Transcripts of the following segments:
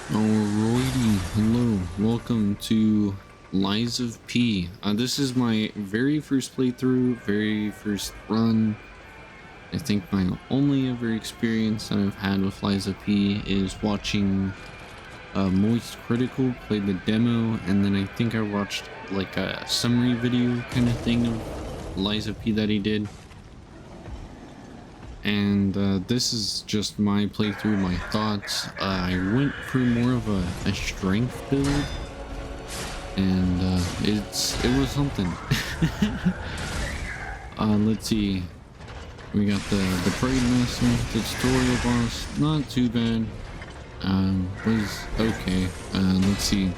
Alrighty, hello, welcome to Lies of P. This is my very first playthrough, very first run. I think my only ever experience that I've had with Lies of P is watching Moist Critical play the demo, and then I think I watched like a summary video kind of thing of Lies of P that he did. And this is just my playthrough, my thoughts. I went for more of a strength build, and it was something. Let's see. We got the Parade Master, the tutorial boss, not too bad. Was okay. Let's see.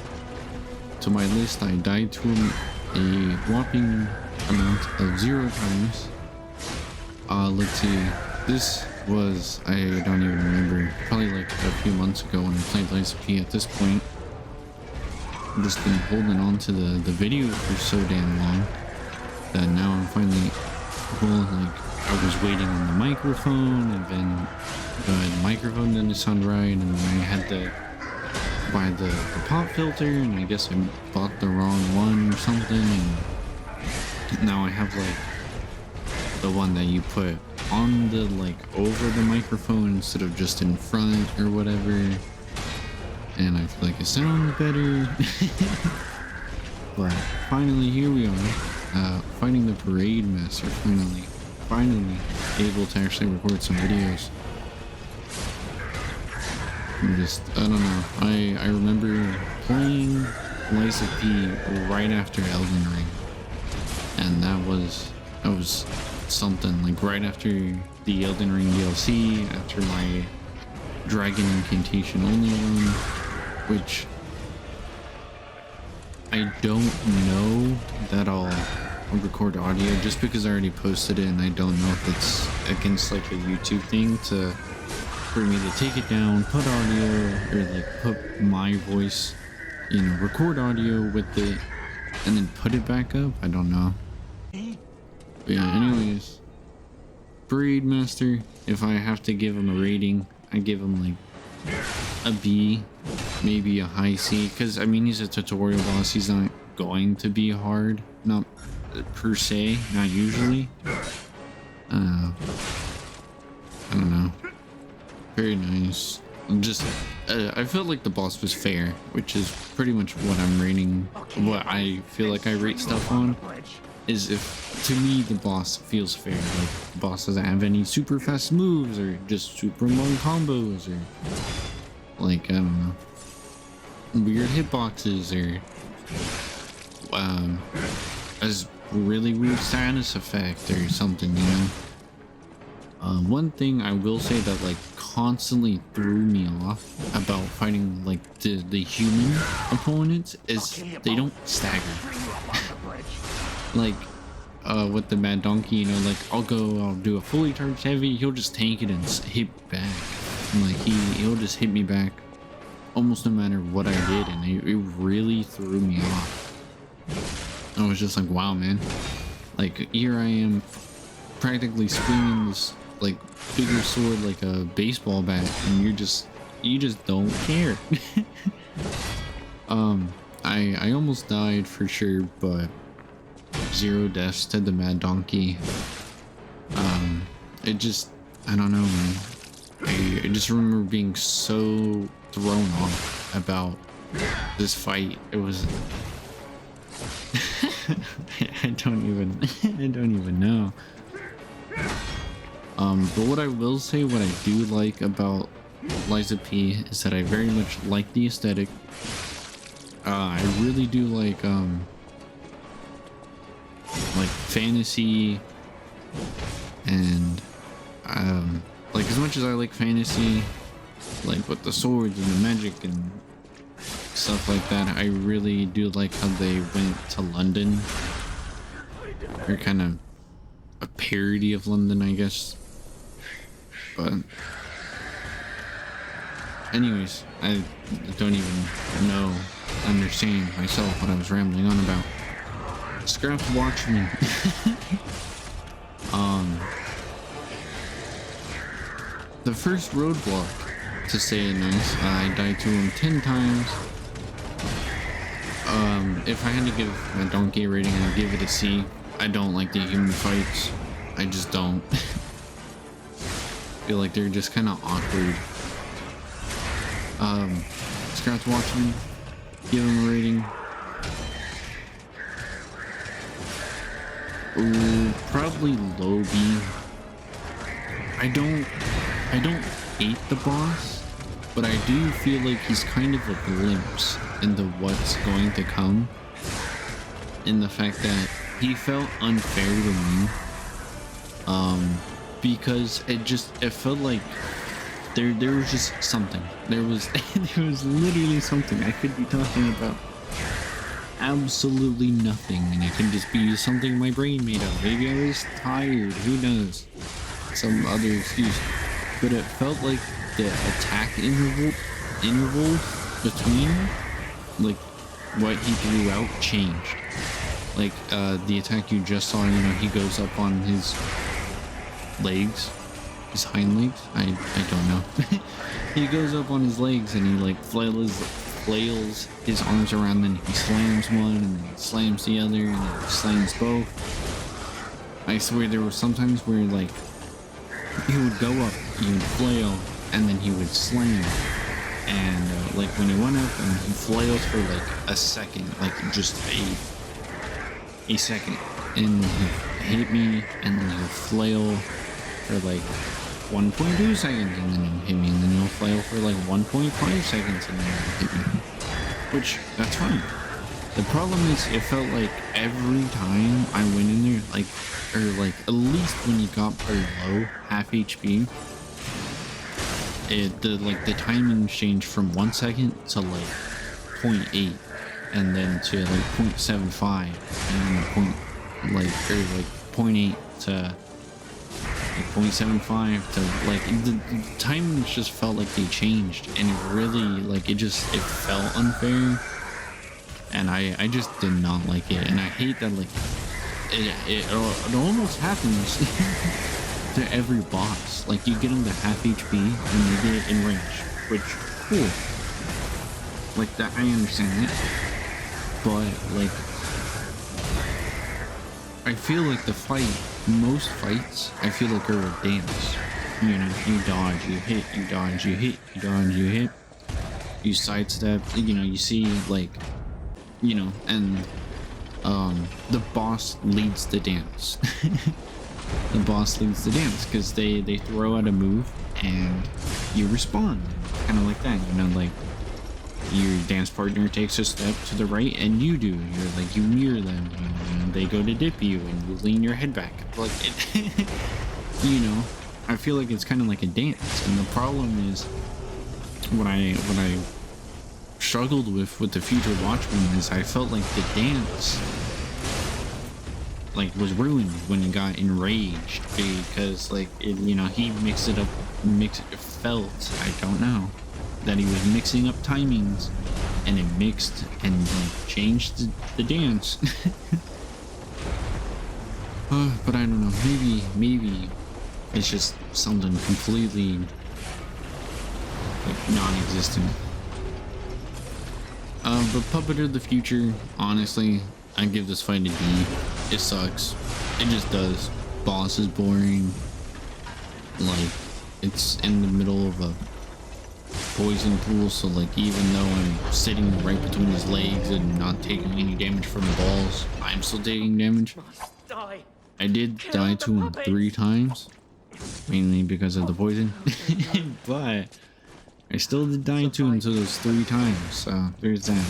To my list, I died to him a whopping amount of 0 times. Let's see. This was, I don't even remember, probably like a few months ago when I played Lies of P. At this point, I've just been holding on to the video for so damn long that now I'm finally, well, like, I was waiting on the microphone, and then the microphone didn't sound right, and then I had to buy the pop filter, and I guess I bought the wrong one or something, and now I have like the one that you put on the, like, over the microphone instead of just in front or whatever, and I feel like it sounds better. But finally here we are, fighting the Parade Master, finally able to actually record some videos. I don't know, I remember playing Lies of P right after Elden Ring, and that was something, like right after the Elden Ring DLC, after my Dragon Incantation only run, which I don't know that I'll record audio just because I already posted it, and I don't know if it's against like a YouTube thing for me to take it down, put audio, or like put my voice, you know, record audio with it and then put it back up. I don't know. But yeah, anyways, Parade Master, if I have to give him a rating, I give him like a B, maybe a high C, because I mean, he's a tutorial boss. He's not going to be hard, not per se, not usually. I don't know. Very nice. Just I felt like the boss was fair, which is pretty much what I'm rating, what I feel like I rate stuff on, is if to me the boss feels fair. Like, the boss doesn't have any super fast moves or just super long combos, or like, I don't know, weird hitboxes, or a really weird status effect or something, you know. One thing I will say that like constantly threw me off about fighting like the human opponents is they don't stagger. Like with the Mad Donkey, you know, like I'll do a fully charged heavy, he'll just tank it and hit back, and like he'll just hit me back almost no matter what I did, and it really threw me off. I was just like, wow, man, like here I am practically swinging this like bigger sword like a baseball bat, and you just don't care. I almost died for sure, but 0 deaths to the Mad Donkey. It just, I don't know, man. I just remember being so thrown off about this fight. It was I don't even know. But what I will say, what I do like about Lies of P is that I very much like the aesthetic. I really do like fantasy, and like, as much as I like fantasy, like with the swords and the magic and stuff like that, I really do like how they went to London, or kind of a parody of London, I guess. But anyways, I don't even understand myself what I was rambling on about. Scrapped Watchmen. The first roadblock to say it nice, I died to him 10 times. If I had to give a donkey rating, I'd give it a C. I don't like the human fights. I just don't. Feel like they're just kind of awkward. Scratch watching, give him a rating. Ooh, probably low B. I don't hate the boss, but I do feel like he's kind of a glimpse into what's going to come. In the fact that he felt unfair to me. Because it felt like there was just something. There was literally something. I could be talking about absolutely nothing, and it could just be something my brain made up. Maybe I was tired, who knows, some other excuse. But it felt like the attack interval between like what he threw out changed. Like the attack you just saw, you know, he goes up on his legs, his hind legs, I don't know. He goes up on his legs and he like flails his arms around, and he slams one and then slams the other and then slams both. I swear there were sometimes where like he would go up, he would flail, and then he would slam, and like when he went up and he flailed for like a second, like just a second, and he hit me, and then he would flail for like 1.2 seconds, and then he'll hit me, and then he'll flail for like 1.5 seconds, and then he'll hit me. Which, that's fine. The problem is, it felt like every time I went in there, like, or like, at least when he got below half HP, the timing changed from 1 second to like 0.8, and then to like 0.75, and then like 0.8 to like 0.75 to like the timings just felt like they changed, and it really like it felt unfair, and I just did not like it, and I hate that like it almost happens to every boss. Like you get them to half HP and you get it in range, which cool, like that, I understand it, but like I feel like most fights, I feel like are a dance. You know, you dodge, you hit, you dodge, you hit, you dodge, you hit, you sidestep, you know, you see like, you know, and the boss leads the dance. The boss leads the dance because they throw out a move and you respond, kind of like that, you know, like your dance partner takes a step to the right and you do, you're like, you mirror them, you know, they go to dip you and you lean your head back, like it. You know, I feel like it's kind of like a dance, and the problem is what I struggled with the Future Watchmen is I felt like the dance like was ruined when he got enraged, because like it, you know, he felt, I don't know, that he was mixing up timings, and it mixed and like changed the dance. But I don't know, maybe it's just something completely like non-existent. But Puppet of the Future, honestly, I give this fight a D. It sucks. It just does. Boss is boring. Like, it's in the middle of a poison pool, so like even though I'm sitting right between his legs and not taking any damage from the balls, I'm still taking damage. I did die to him 3 times, mainly because of the poison, but I still did die to him to those 3 times, so there's that.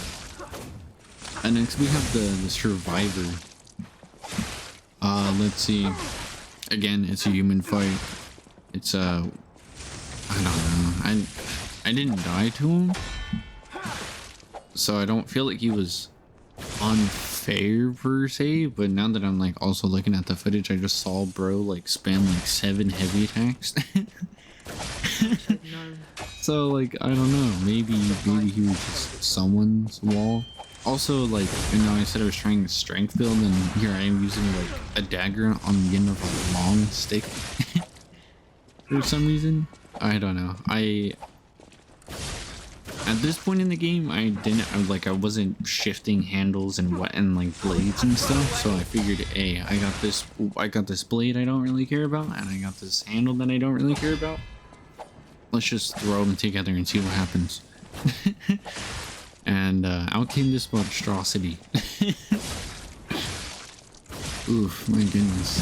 And next we have the Survivor. Let's see. Again, it's a human fight. It's I don't know. I didn't die to him, so I don't feel like he was unfair per se, but now that I'm like also looking at the footage, I just saw bro like spam like 7 heavy attacks. So like I don't know, maybe he was just someone's wall. Also, like, you know, I said I was trying to strength build, and here I am using like a dagger on the end of a long stick. For some reason, I don't know. at this point in the game, I wasn't shifting handles and like blades and stuff. So I figured, hey, I got this blade I don't really care about, and I got this handle that I don't really care about. Let's just throw them together and see what happens. And out came this monstrosity. Oof, my goodness.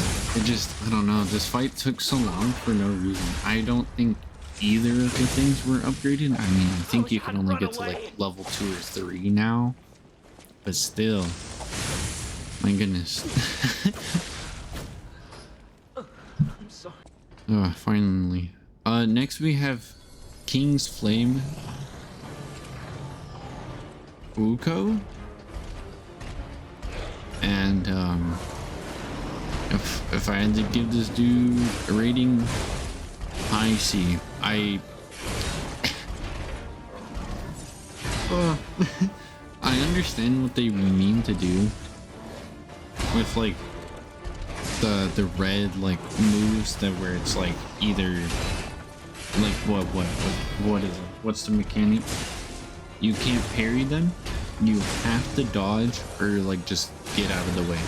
I don't know, this fight took so long for no reason. I don't think either of the things were upgraded. I mean, I think you can only get to like level 2 or 3 now. But still. My goodness. I'm sorry. Oh, finally. Next we have King's Flame. Uko. And, if I had to give this dude a rating, high C. I understand what they mean to do with like the red like moves that where it's like either like what is it? What's the mechanic? You can't parry them. You have to dodge or like just get out of the way.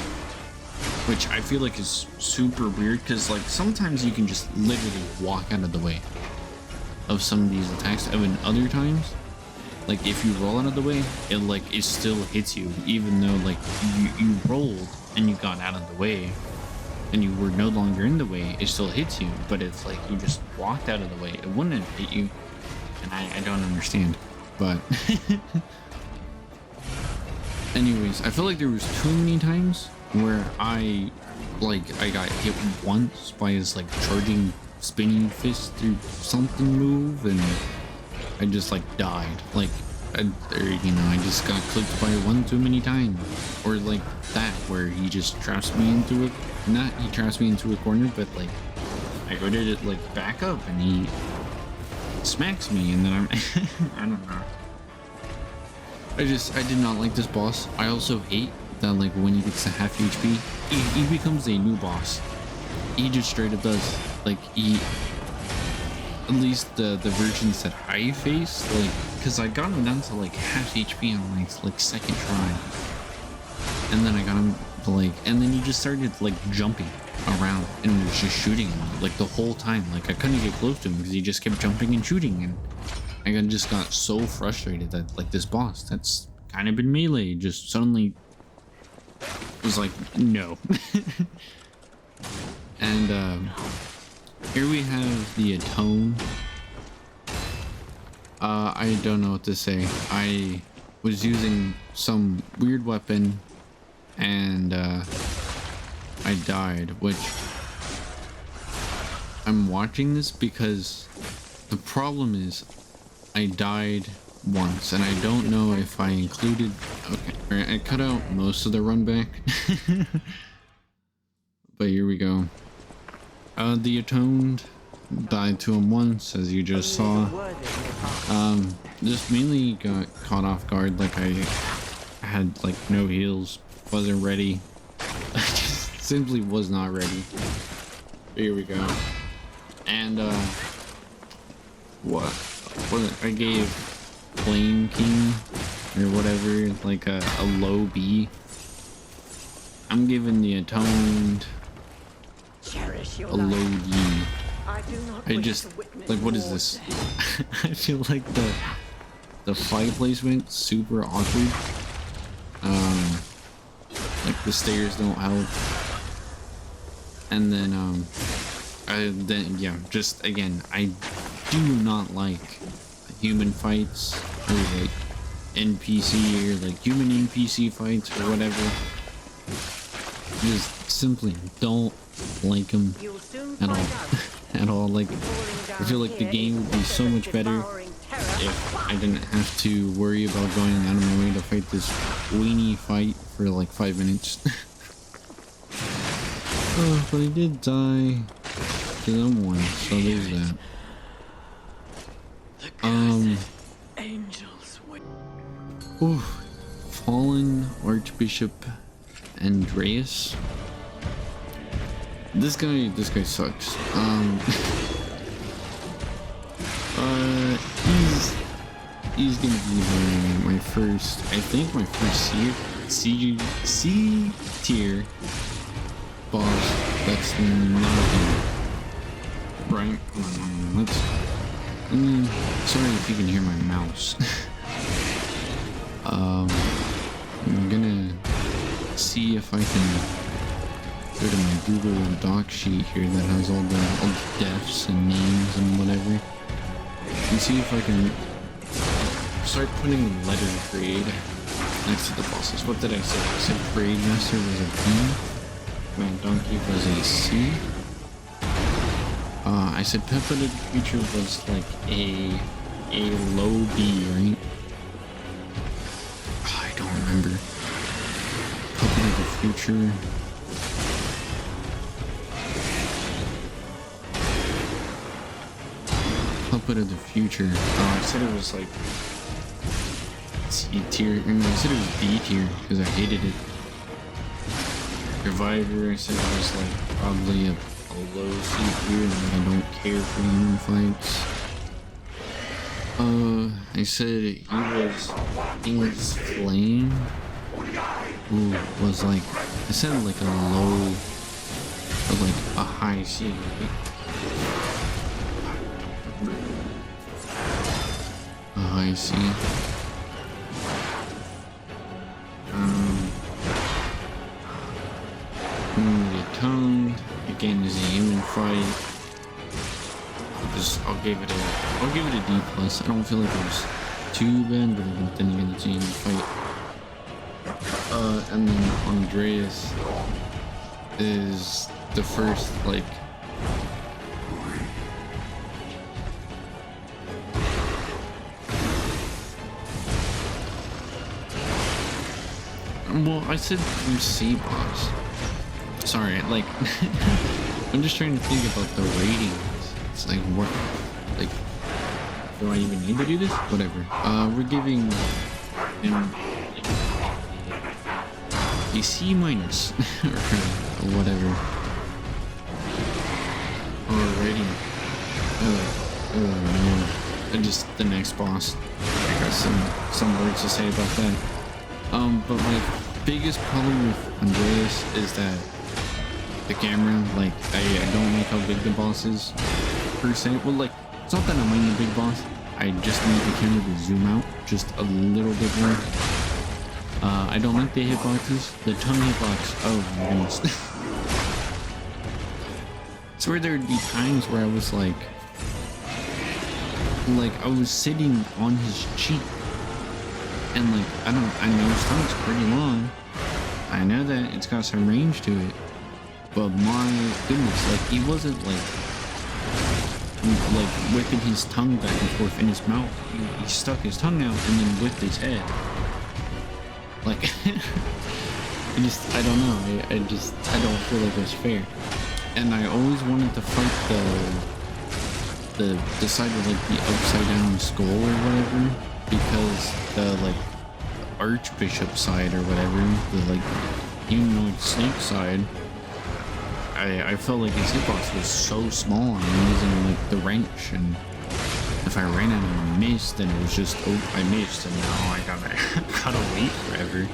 Which I feel like is super weird because like sometimes you can just literally walk out of the way of some of these attacks, and then other times, like if you roll out of the way, it still hits you even though like you rolled and you got out of the way and you were no longer in the way, it still hits you. But it's like you just walked out of the way, it wouldn't have hit you, and I don't understand. But anyways, I feel like there was too many times where I got hit once by his like charging spinning fist or something move, and I just like died. Like, I just got clipped by one too many times. Or like that, where he just traps me into it. Not he traps me into a corner, but like I go to like back up and he smacks me, and then I'm I don't know. I did not like this boss. I also hate that like when he gets to half HP, he becomes a new boss. He just straight up does. Like at least the versions that I faced, like, because I got him down to like half HP on like second try, and then I got him to like, and then he just started like jumping around and was just shooting him like the whole time. Like I couldn't get close to him because he just kept jumping and shooting, and I just got so frustrated that like this boss that's kind of been melee just suddenly was like no. And here we have the Atone. I don't know what to say. I was using some weird weapon and I died, which I'm watching this because the problem is I died once and I don't know if I included, okay, I cut out most of the run back. But here we go. The Atoned died to him once, as you just saw. Just mainly got caught off guard, like I had like no heals, wasn't ready. I just simply was not ready. Here we go. And what I gave Flame King or whatever like a low B. I'm giving the Atoned a low D. I just like, what is this? I feel like the fight placement super awkward. Like the stairs don't help, and then yeah, just again, I do not like human fights or like NPC or like human NPC fights or whatever. Just simply don't like them at all. At all. Like, I feel like the game would be so much better if I didn't have to worry about going out of my way to fight this weenie fight for like 5 minutes. Oh, but I did die to them once, so there's that. Ooh, Fallen Archbishop Andreas. This guy sucks. he's gonna be my first, I think my first C tier boss that's not him. Right? Let's. Sorry if you can hear my mouse. I'm gonna see if I can go to my Google Doc sheet here that has all the deaths and names and whatever, and see if I can start putting the letter grade next to the bosses. What did I say? I said Parade Master was a B, Mad Donkey was a C. I said Peppa the Future was like a low B, right? I don't remember. Peppa the Future. Puppet of the Future. I said it was like C tier. I said it was B tier because I hated it. Survivor, I said it was like probably a low C tier, and I don't care for human fights. I said he was King's Flame. Ooh, was like, I said like a low, or like a high C. A high C. The tongue again is a human fight. I'll give it a D plus. I don't feel like it was too bad, but then again it's a human fight. And then Andreas is the first like well, I said C boss. Sorry, like I'm just trying to think about the ratings. It's like what, like, do I even need to do this? Whatever. We're giving him like a C minus or whatever. Alrighty. Oh man. Just the next boss. I got some words to say about that. But my biggest problem with Andreas is that the camera, like, I don't like how big the boss is, per se. Well, like, it's not that I'm minding the big boss. I just need the camera to zoom out just a little bit more. I don't like the hitboxes. The tongue hitbox, oh my goodness. I swear there'd be times where I was like I was sitting on his cheek. And like, I know his tongue's pretty long. I know that it's got some range to it. But my goodness, like, he wasn't like whipping his tongue back and forth in his mouth. He stuck his tongue out and then whipped his head. Like, I don't know. I don't feel like it's fair. And I always wanted to fight the side of like the upside down skull or whatever, because the like Archbishop side or whatever, the like humanoid snake side, I felt like his hitbox was so small. I'm using like the wrench, and if I ran out and missed, then it was just, oh, I missed, and now I gotta wait forever.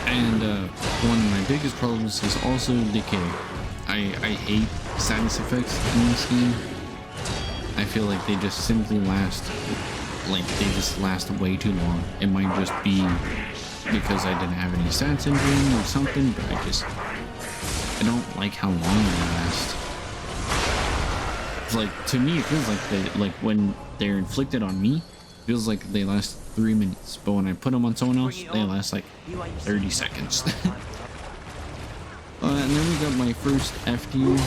And one of my biggest problems is also decay. I hate status effects in this game. I feel like they just simply last, like they just last way too long. It might just be because I didn't have any stats engine or something, but I don't like how long they last. It's like, to me, it feels like when they're inflicted on me, it feels like they last 3 minutes, but when I put them on someone else, they last like 30 seconds. And then we got my first F tier.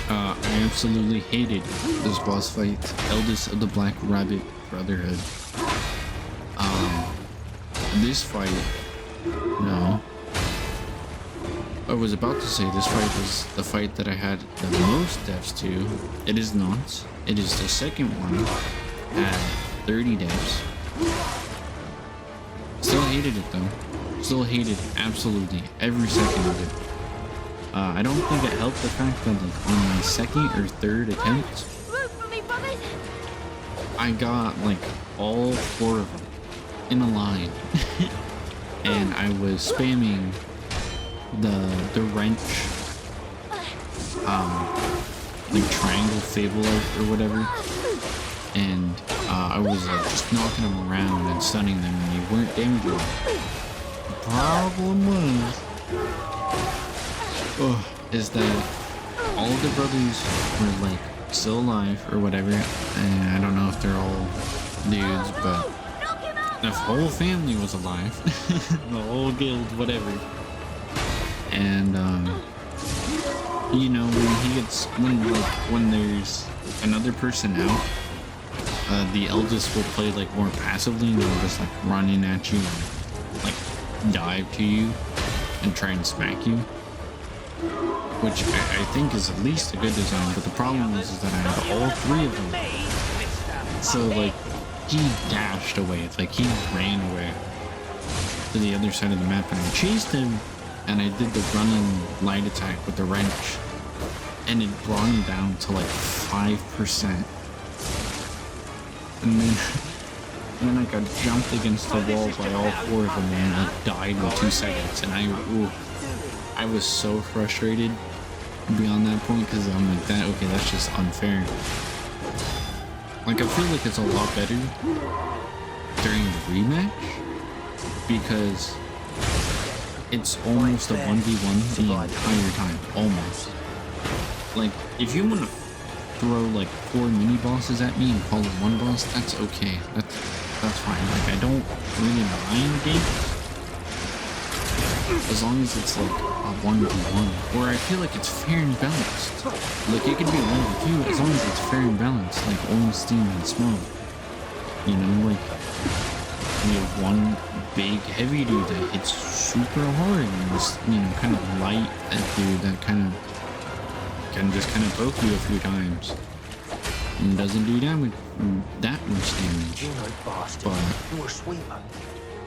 I absolutely hated this boss fight, Eldest of the Black Rabbit Brotherhood. This fight, no. I was about to say this fight was the fight that I had the most deaths to. It is not. It is the second one at 30 deaths. Still hated it though. Still hated absolutely every second of it. I don't think it helped the fact that like on my second or third attempt, I got like all 4 of them in a line, and I was spamming the wrench, like triangle fable or whatever, and I was just knocking them around and stunning them, and they weren't damaging them. The problem is that all the brothers were like still alive or whatever, and I don't know if they're all dudes, but the whole family was alive. The whole guild, whatever. And you know, when there's another person out, the eldest will play like more passively, and they'll just like run in at you and like dive to you and try and smack you, which I think is at least a good design. But the problem is that I have all 3 of them, so like he dashed away, like he ran away to the other side of the map, and I chased him, and I did the running light attack with the wrench, and it brought him down to like 5%. And then I got jumped against the wall by all 4 of them and like died in 2 seconds. And I was so frustrated beyond that point, because I'm like, that's just unfair. Like, I feel like it's a lot better during the rematch, because it's almost a 1v1 the entire time, almost. Like, if you want to throw like 4 mini bosses at me and call it one boss, that's okay. That's fine. Like, I don't really mind games as long as it's like a 1v1, where I feel like it's fair and balanced. Like, it can be a 1v2 as long as it's fair and balanced, like Ornstein and Smoke. You know, like, we have one big heavy dude that hits super hard, and this, you know, kind of light dude that can just kind of poke you a few times and doesn't do that much damage. But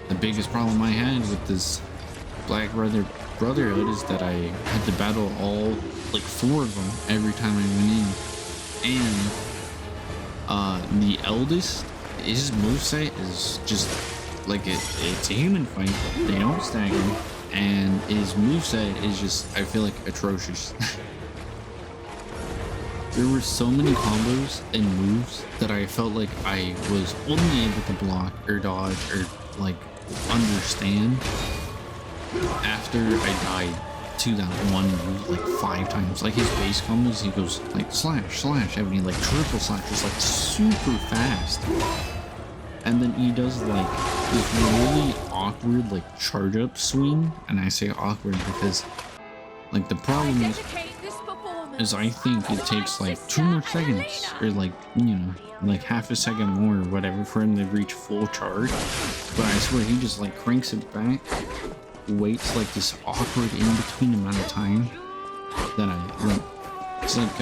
the biggest problem I had with this Black Brotherhood is that I had to battle all like 4 of them every time I went in, and the eldest, his moveset is just like it's a human fight. They don't stagger, and his moveset is just, I feel like, atrocious. There were so many combos and moves that I felt like I was only able to block or dodge or like understand after I died to that one move like 5 times. Like, his base combos, he goes like slash, and he like triple slashes like super fast. And then he does like this really awkward like charge up swing, and I say awkward because like the problem is I think it takes like 2 more seconds, or like, you know, like half a second more or whatever for him to reach full charge. But I swear he just like cranks it back, waits like this awkward in between amount of time that it's like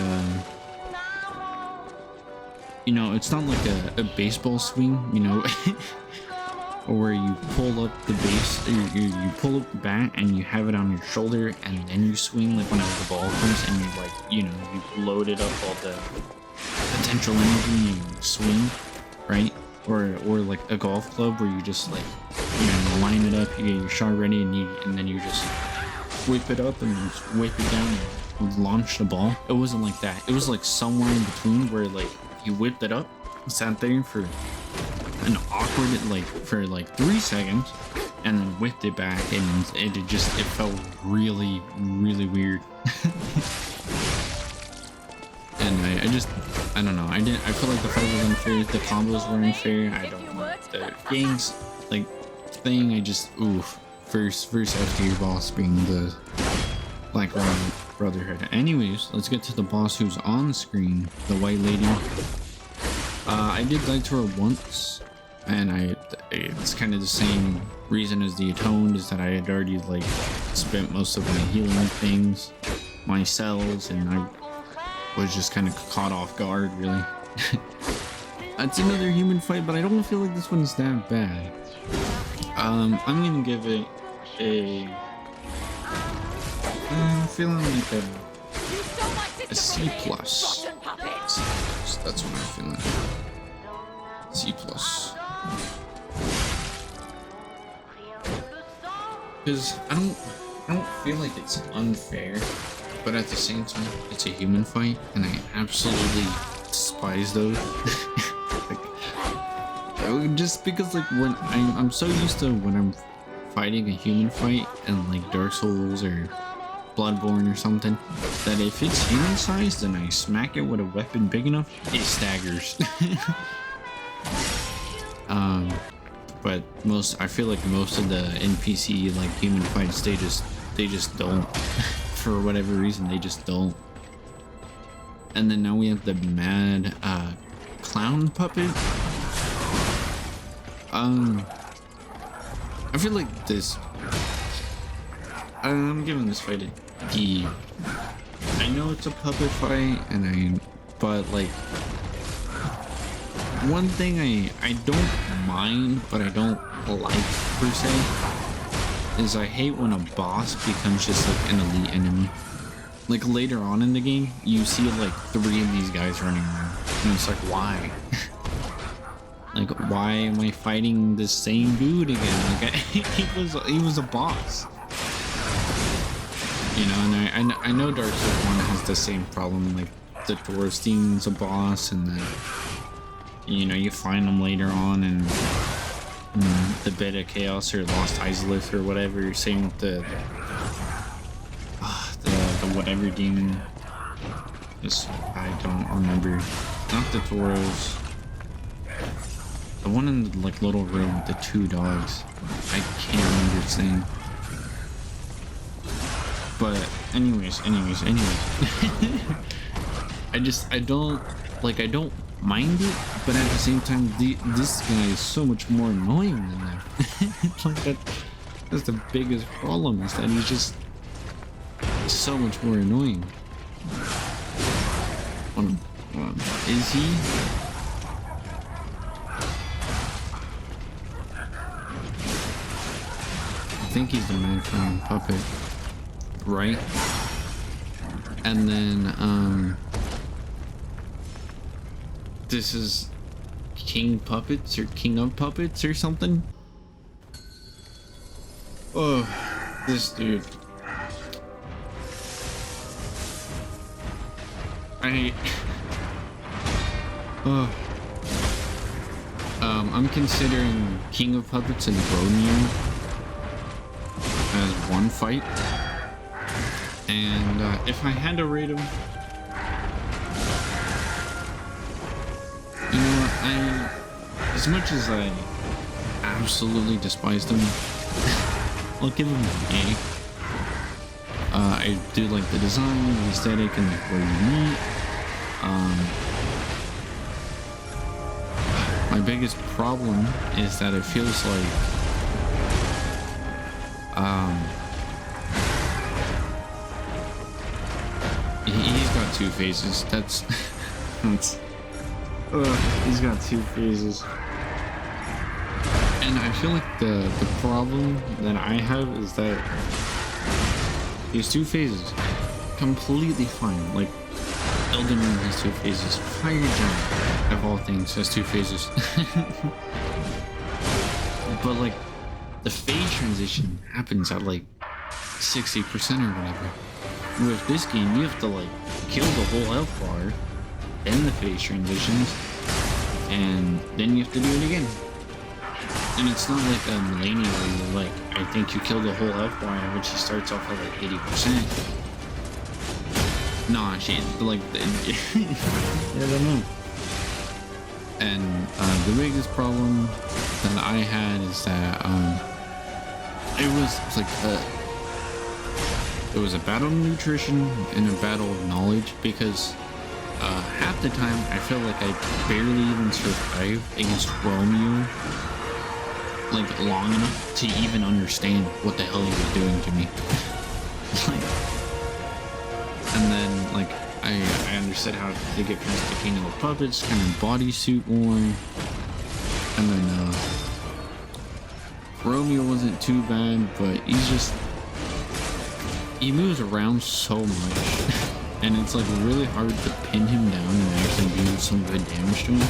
you know, it's not like a baseball swing, you know, or where you pull up the base, or you pull up the bat and you have it on your shoulder and then you swing, like whenever the ball comes, and you like, you know, you loaded up all the potential energy and you swing, right? Or like a golf club where you just like, you know, line it up, you get your shot ready, and then you just whip it up and just whip it down and launch the ball. It wasn't like that. It was like somewhere in between, where like you whipped it up, sat there for an awkward, like for like 3 seconds, and then whipped it back, and it felt really, really weird. And I don't know, I feel like the fight was unfair, the combos were unfair, I don't know, the game's like thing, first F tier boss being the Black Brotherhood. Anyways, let's get to the boss who's on screen, the white lady. I did die to her once, and it's kind of the same reason as the Atoned, is that I had already like spent most of my healing things, my cells, and I was just kind of caught off guard, really. It's another human fight, but I don't feel like this one's that bad. I'm gonna give it I'm feeling like a C+. That's what I'm feeling. C plus. Because I don't feel like it's unfair, but at the same time, it's a human fight, and I absolutely despise those. Like, just because like when I'm so used to when I'm fighting a human fight in like Dark Souls or Bloodborne or something, that if it's human sized and I smack it with a weapon big enough, it staggers. But I feel like most of the NPC like human fights, they just don't. For whatever reason, they just don't. And then now we have the mad clown puppet. I feel like this. I'm giving this fight a D. I know it's a puppet fight, but like, one thing I don't mind, but I don't like per se, is I hate when a boss becomes just like an elite enemy. Like later on in the game, you see like 3 of these guys running around, and it's like, why? Like, why am I fighting the same dude again? Like, he was a boss. You know, and I know Dark Souls 1 has the same problem. Like, the Dwarves team's a boss, and then, you know, you find them later on, and the Bed of Chaos or Lost Izalith or whatever. Same with the whatever demon. I don't remember. Not the Dwarves. The one in the like little room with the 2 dogs. I can't remember its name. But anyways. I don't mind it, but at the same time, this guy is so much more annoying than them. Like that's the biggest problem, is that he's just so much more annoying. Is he? I think he's the man from Puppet, right? And then this is King Puppets or King of Puppets or something. Oh, this dude. I'm considering King of Puppets and Romeo as one fight, and if I had to rate them, you know what, as much as I absolutely despise them, I'll give them an A. I do like the design, the aesthetic, and like where you meet. My biggest problem is that it feels like he's got 2 phases. That's he's got 2 phases. And I feel like the problem that I have is that these 2 phases completely fine. Like Elden Ring has 2 phases. Fire Giant, of all things, has 2 phases. But like the phase transition happens at like 60% or whatever. With this game, you have to like kill the whole health bar, then the phase transitions, and then you have to do it again. And it's not like a Millennium where you're like, I think you kill the whole health bar, which he starts off at like 80%. Nah, she like I don't know. And the biggest problem that I had is that it was a battle of nutrition and a battle of knowledge, because half the time I feel like I barely even survived against Romeo like long enough to even understand what the hell he was doing to me. And then like I understood how to get past the King of the Puppets, kind of bodysuit worn, and then Romeo wasn't too bad, but he moves around so much, and it's like really hard to pin him down and actually do some good damage to him.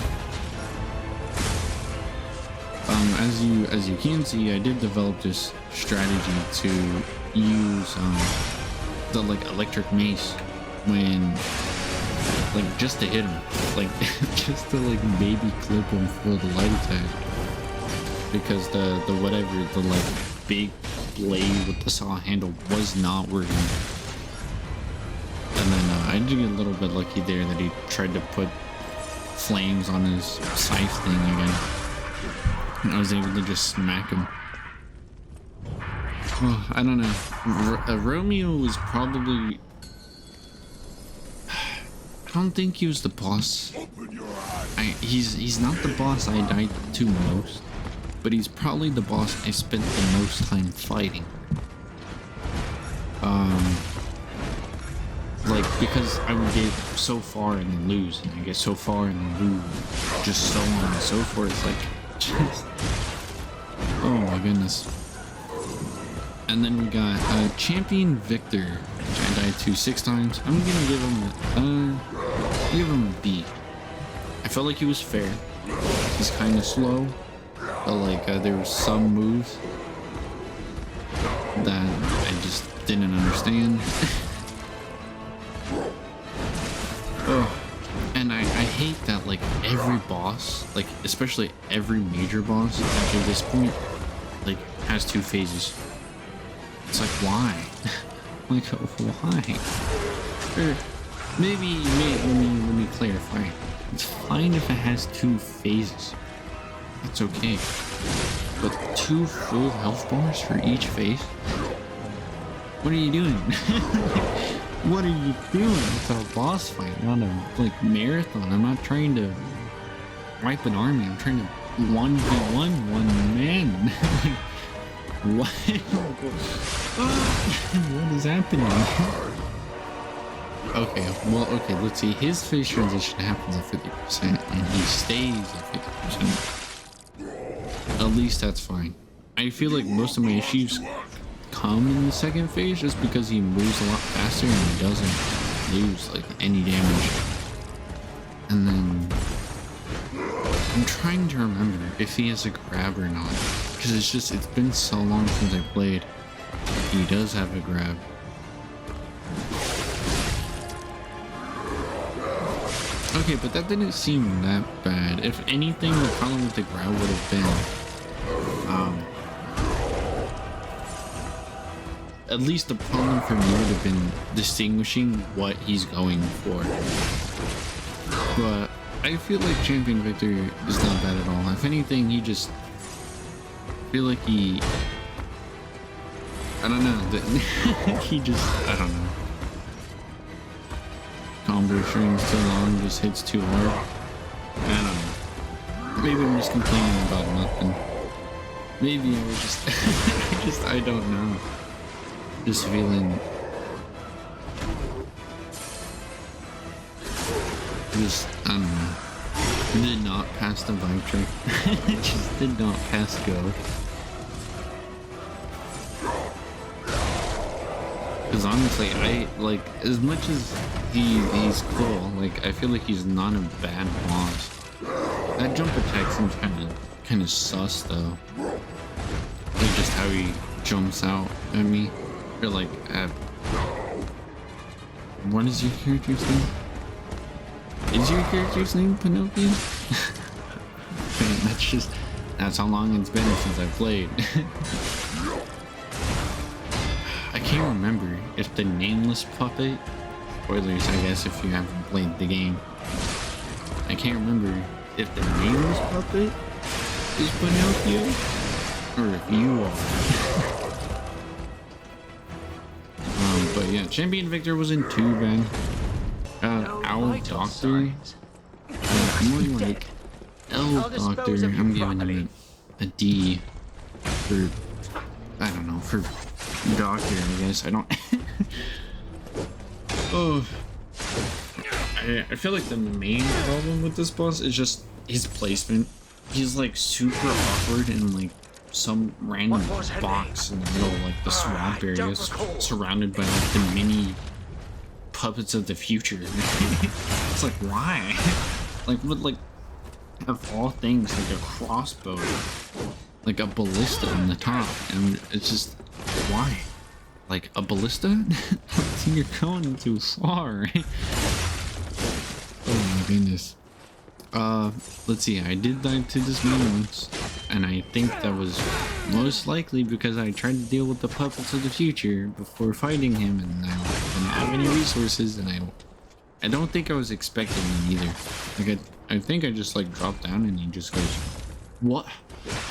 as you can see, I did develop this strategy to use the like electric mace when like just to hit him, like just to like maybe clip him for the light attack, because the whatever, the like big blade with the saw handle was not working. And then I did get a little bit lucky there that he tried to put flames on his scythe thing again, and I was able to just smack him. Oh, I don't know. Romeo was probably... I don't think he was the boss. He's not the boss I died to most, but he's probably the boss I spent the most time fighting. Like, because I would get so far and then lose, and I get so far and then lose, just so on and so forth, like, just... Oh my goodness. And then we got Champion Victor, which I died to 6 times. I'm gonna give him a B. I felt like he was fair. He's kind of slow, but like there was some moves that I just didn't understand. Oh, and I hate that like every boss, like especially every major boss after this point, like has 2 phases. It's like, why? Like, why? Or maybe let me clarify. It's fine if it has 2 phases. That's okay. But 2 full health bars for each phase? What are you doing? What are you doing? It's a boss fight, not a like marathon. I'm not trying to wipe an army. I'm trying to 1v1 one man. What? What is happening? Okay, well, okay, let's see. His phase transition happens at 50%, and he stays at 50%. At least that's fine. I feel like most of my issues come in the second phase just because he moves a lot faster and he doesn't lose like any damage. And then I'm trying to remember if he has a grab or not, because it's been so long since I played. He does have a grab. Okay, but that didn't seem that bad. If anything, the problem with the grab would have been at least the problem for me would have been distinguishing what he's going for. But I feel like Champion Victor is not bad at all. If anything, he just feel like he, I don't know, he just, I don't know. Combo strings too long, just hits too hard. I don't know. Maybe I'm just complaining about nothing. Maybe I was just, I don't know. Just feeling, just, I don't know. Did not pass the vibe check. Just did not pass go. Because honestly, I like, as much as he's cool, like I feel like he's not a bad boss. That jump attack seems kind of sus though. Like just how he jumps out at me, or like at, what is your character's name? Is your character's name Pinocchio? That's how long it's been since I played. I can't remember if the nameless puppet, spoilers I guess if you haven't played the game, I can't remember if the nameless puppet is Pinocchio or if you are. But yeah, Champion Victor wasn't too bad. Owl Doctor, more like Owl Doctor, I'm giving him a D for, I don't know, for Doctor, I guess. I don't. Oh, I feel like the main problem with this boss is just his placement. He's like super awkward in like some random box in the middle of like the swamp area, surrounded by like the mini puppets of the future. It's like, why? Like, what, like, of all things, like a crossbow, like a ballista on the top, and it's just why? Like a ballista? You're going too far. Oh my goodness. Let's see. I did die to this man once, and I think that was most likely because I tried to deal with the puppets of the future before fighting him, and I didn't have any resources, and I don't think I was expecting him either. Like I think I just like dropped down, and he just goes, "What?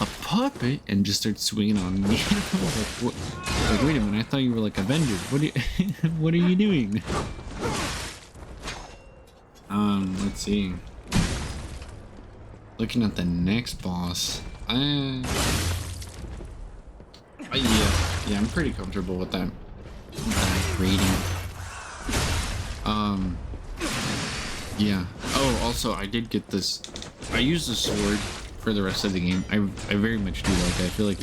A puppet?" and just starts swinging on me. Like, what? Like, wait a minute, I thought you were like Avenger. What are you, what are you doing? Let's see. Looking at the next boss. Yeah, I'm pretty comfortable with that rating. Yeah. Oh, also, I did get this. I used the sword for the rest of the game. I very much do like it. I feel like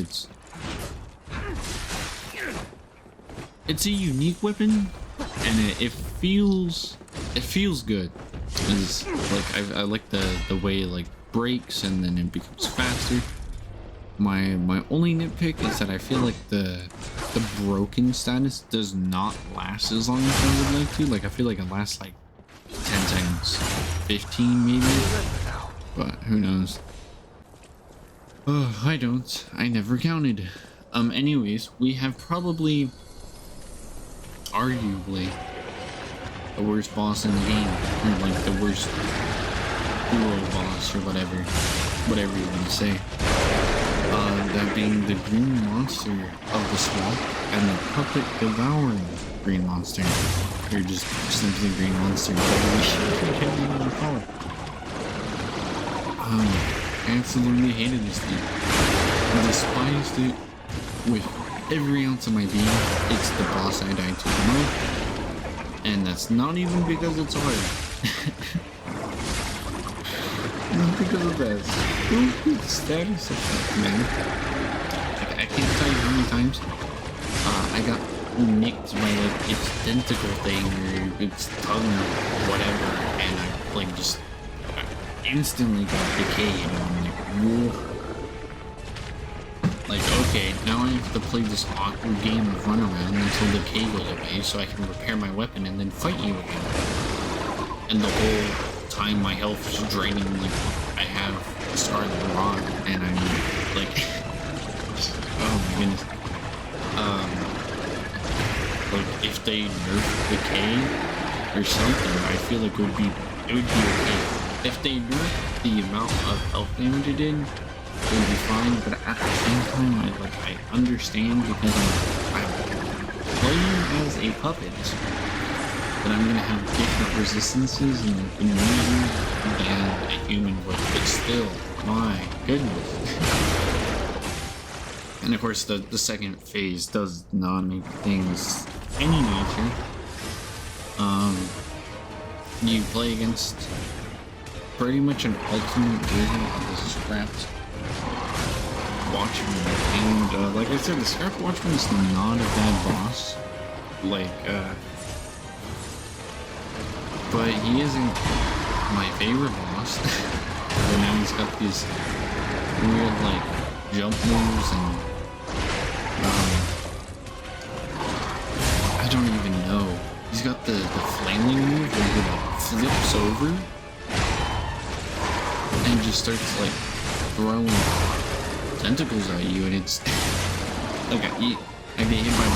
it's a unique weapon, and it feels good. It's like I like the way it like breaks and then it becomes faster. My only nitpick is that I feel like the broken status does not last as long as I would like to. Like I feel like it lasts like 10 seconds, 15 maybe, but who knows. Oh, I don't. I never counted. Anyways, we have probably, arguably, the worst boss in the game, or like the worst duo boss, or whatever you want to say. That being the green monster of the swamp and the puppet devouring green monster, or just simply green monster, whatever you want to call it. I absolutely hated this thing. I despised it with every ounce of my being. It's the boss I died to the most, and that's not even because it's hard. Not because of that stupid status effect, man. Like, I can't tell you how many times I got nicked by like its tentacle thing or its tongue or whatever, and I like just instantly got decayed, and I'm like, whoa. Like, okay, now I have to play this awkward game of run around until decay goes away so I can repair my weapon and then fight you again. And the whole time my health is draining, like, I have Scarlet Rod, and I'm like, oh my goodness. Like, if they nerf decay or something, I feel like it would be okay. If they nerf the amount of health damage it did, it would be fine, but at the same time, I understand because I'm playing as a puppet, but I'm gonna have different resistances and immunity than a human would, but still, my goodness. And of course, the second phase does not make things any nature. You play against pretty much an ultimate version of the Scrapped Watchman, and like I said, the Scrapped Watchman is not a bad boss. Like, but he isn't my favorite boss. But now he's got these weird like jump moves and I don't even know. He's got the flailing move where he like flips over and just starts like throwing tentacles at you, and it's like I get hit by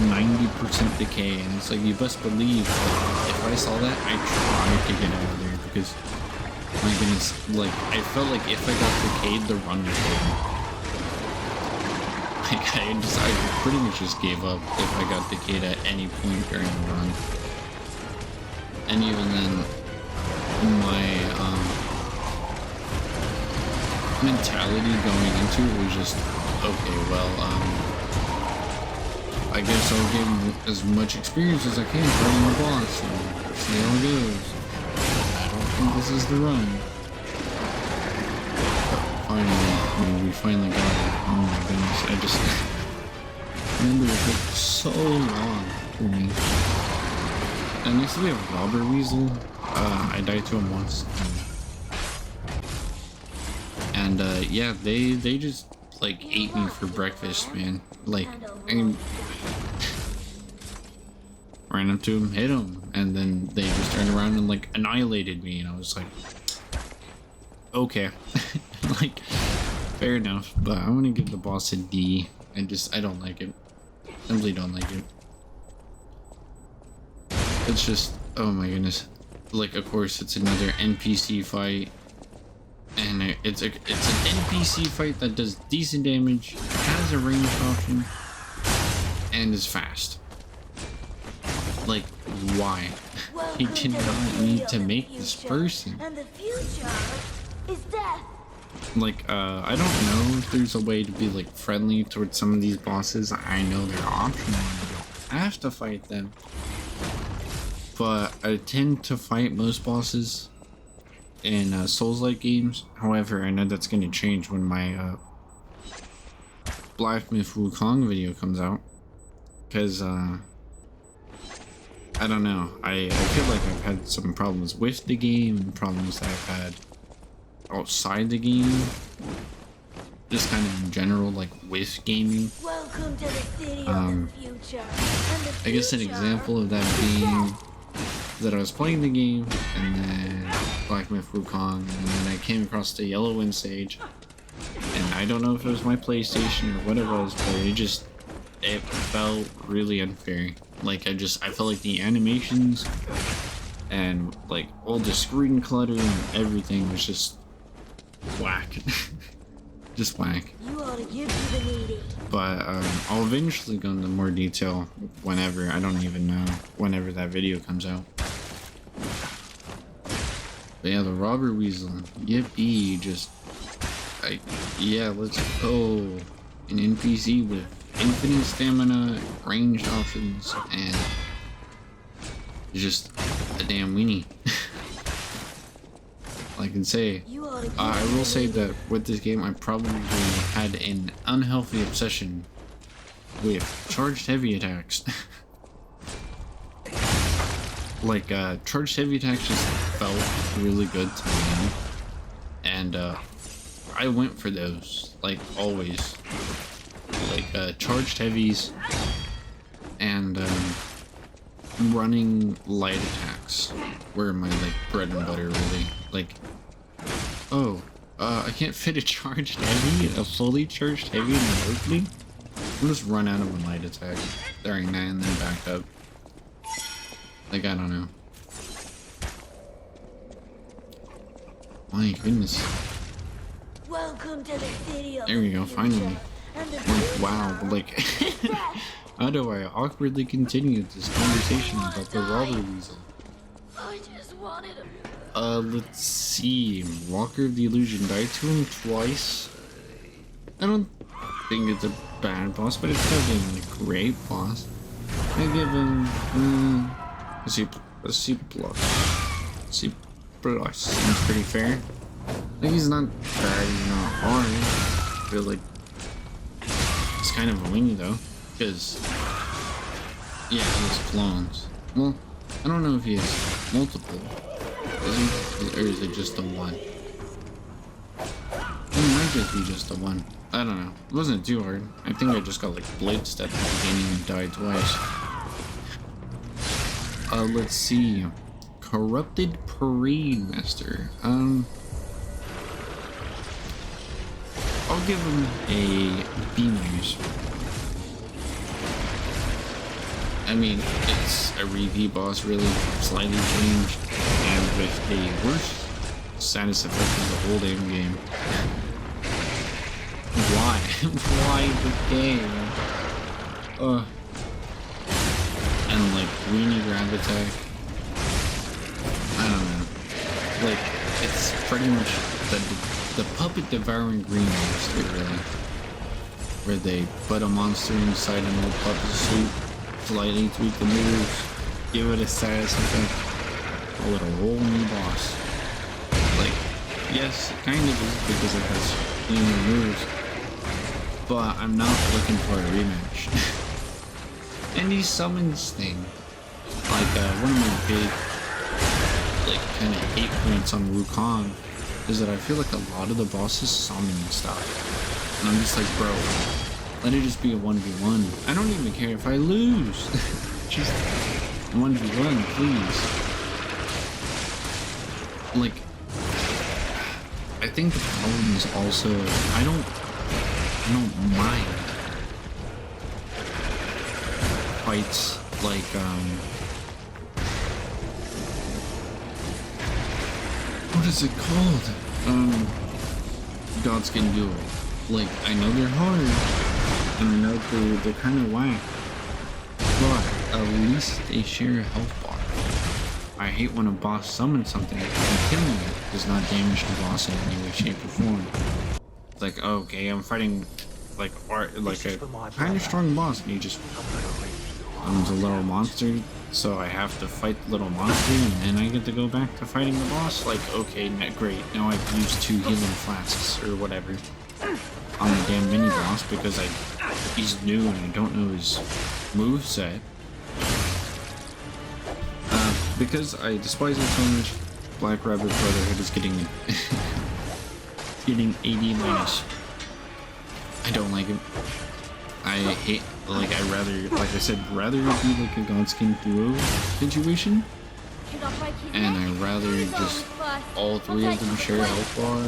190% decay, and it's like you best believe like, if I saw that, I tried to get out of there because my goodness, like I felt like if I got decayed, the run was over. Like I pretty much just gave up if I got decayed at any point during the run, and even then, my mentality going into it was just, okay, well, I guess I'll get as much experience as I can fighting the boss and see how it goes. I don't think this is the run. But finally, we finally got it. Oh my goodness, I just remember it took so long for me. And next we have Robber Weasel. I died to him once. And yeah, they just like ate me for breakfast, man. Like I ran up to him, hit him, and then they just turned around and like annihilated me, and I was like, okay. Like, fair enough, but I'm gonna give the boss a D. I don't like it. Simply don't like it. It's just, oh my goodness. Like, of course, it's another NPC fight, and it's an NPC fight that does decent damage, has a range option, and is fast. Like, why? He did not need to make this person. And the future is death. Like, I don't know if there's a way to be like friendly towards some of these bosses. I know they're optional and you don't have to fight them, but I tend to fight most bosses in Souls-like games. However, I know that's going to change when my Black Myth Wukong video comes out, because I don't know. I feel like I've had some problems with the game and problems that I've had outside the game. Just kind of in general, like with gaming. Welcome to the city of the future. And the I guess an future example of that being that I was playing the game and then Black Myth Wukong, and then I came across the Yellow Wind stage. And I don't know if it was my PlayStation or what it was, but it felt really unfair. Like I felt like the animations and like all the screen clutter and everything was just whack. Just whack. You ought to give to the needy. But I'll eventually go into more detail whenever, I don't even know, whenever that video comes out. But yeah, the Robber Weasel, yippee, yeah, let's go. An NPC with infinite stamina, ranged options, and just a damn weenie. All I can say. I will say that with this game, I probably had an unhealthy obsession with charged heavy attacks. Like, charged heavy attacks just felt really good to me. And, I went for those, like, always. Like, charged heavies and, running light attacks were my, like, bread and butter, really. Like, oh, I can't fit a charged heavy, a fully charged heavy in the opening? I'll just run out of a light attack during that and then back up. Like, I don't know. My goodness. Welcome to the city of There we go, the finally. future. And the Like, future wow, but like, how do I awkwardly continue this conversation about the Robber Weasel? I just wanted him. Let's see. Walker of the Illusion died to him twice. I don't think it's a bad boss, but it's definitely a great boss. I give him a C plus. C plus seems pretty fair. Like, he's not bad, he's not hard. I feel like it's kind of a weenie though, because yeah, he has clones. Well, I don't know if he has multiple. Is he? Or is it just the one? It might just be just the one. I don't know. It wasn't too hard. I think I just got like blitzed at the beginning and died twice. Let's see. Corrupted Parade Master. I'll give him a B-. I mean, it's a repeat boss, really, slightly changed, and with a worse status effect of the whole damn game. Why? Why the game? And like, weenie grab attack. I don't know. Like, it's pretty much the puppet devouring green monster, really. Where they put a monster inside an old puppet suit, slightly tweak the moves, give it a status effect, call it a whole new boss. Like, yes, it kind of is because it has cleaner moves, but I'm not looking for a rematch. And these summons thing, like one of my big, like, kind of hate points on Wukong is that I feel like a lot of the bosses summon stuff. And I'm just like, bro, let it just be a 1v1. I don't even care if I lose. Just 1v1, please. Like, I think the problem is also, I don't mind fights like, what is it called? Godskin Duel. Like, I know they're hard, and I know they're kind of whack, but at least they share a health bar. I hate when a boss summons something and killing it does not damage the boss in any way, shape, or form. It's like, okay, I'm fighting like a kind of strong boss, and he just summons a little monster, so I have to fight the little monster, and then I get to go back to fighting the boss. Like, okay, great. Now I've used 2 healing flasks or whatever on the damn mini boss because he's new and I don't know his moveset. Because I despise it so much, Black Rabbit Brotherhood is getting getting 80 minus. I don't like it. I hate, like, I rather, like I said, rather it be like a Godskin Duo situation, and I rather just all 3 of them share a health bar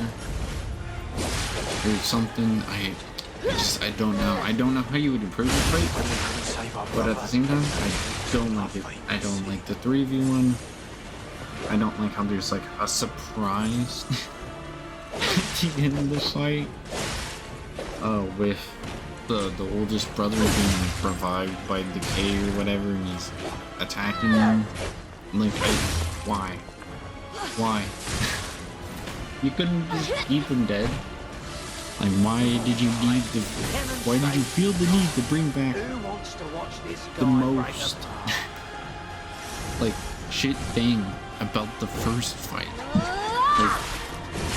or something. I don't know. I don't know how you would improve the fight, but at the same time, I don't like it. I don't like the 3v1. I don't like how there's like a surprise at the end of the fight. With the oldest brother being like revived by Decay or whatever, and he's attacking him. Like, why? Why? You couldn't just keep him dead? Like, why did you feel the need to bring back the most like shit thing about the first fight? Like,